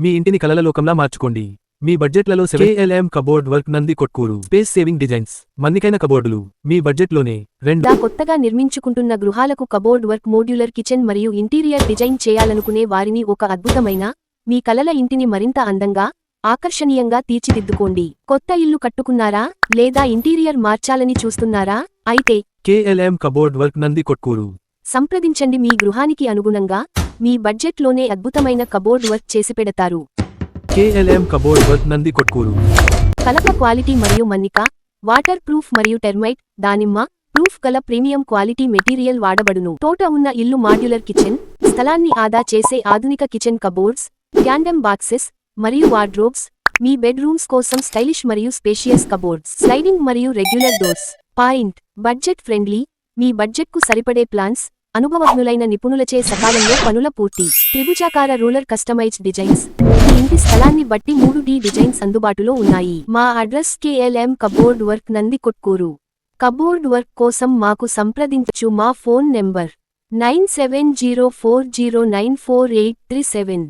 మీ ఇంటిని కలల లోకంలా మార్చుకోండి. మీ బడ్జెట్లలో KLM cupboard work Nandi Kotkur space saving designs మన్నికైన కబోర్డులు మీ బడ్జెట్లోనే కొత్తగా నిర్మించుకుంటున్న గృహాలకు కబోర్డ్ వర్క్ మోడ్యులర్ కిచెన్ మరియు ఇంటీరియర్ డిజైన్ చేయాలనుకునే వారిని ఒక అద్భుతమైన మీ కలల ఇంటిని మరింత అందంగా ఆకర్షణీయంగా తీర్చిదిద్దుకోండి. కొత్త ఇల్లు కట్టుకున్నారా లేదా ఇంటీరియర్ మార్చాలని చూస్తున్నారా? అయితే KLM cupboard work Nandi Kotkur సంప్రదించండి. మీ గృహానికి అనుగుణంగా మీ బడ్జెట్లోనే అద్భుతమైన కబోర్డ్ వర్క్ చేసిపెడతారు. KLM cupboard work Nandi Kotkur కలప క్వాలిటీ మరియు మన్నిక, వాటర్ ప్రూఫ్ మరియు టెర్మైట్, దానిమ్మ ప్రూఫ్ గల ప్రీమియం క్వాలిటీ మెటీరియల్ వాడబడును. తోట ఉన్న ఇల్లు మాడ్యులర్ కిచెన్, స్థలాన్ని ఆదా చేసే ఆధునిక కిచెన్ కబోర్డ్స్, ట్యాండెమ్ బాక్సెస్ మరియు వార్డ్రోబ్స్, మీ బెడ్రూమ్స్ కోసం స్టైలిష్ మరియు స్పేషియస్ కబోర్డ్స్, స్లైడింగ్ మరియు రెగ్యులర్ డోర్స్. బడ్జెట్ ఫ్రెండ్లీ, మీ బడ్జెట్కు సరిపడే ప్లాన్స్, అనుభవజ్ఞులైన నిపుణులచే సకాలంలో పనుల పూర్తి. త్రిభుజాకార రూలర్ కస్టమైజ్డ్ డిజైన్స్, మీ ఇంటి స్థలాన్ని బట్టి 3D డిజైన్స్ అందుబాటులో ఉన్నాయి. మా address KLM cupboard work Nandi Kotkur. Cupboard work కోసం మాకు సంప్రదించు. మా ఫోన్ నెంబర్ 9704094837.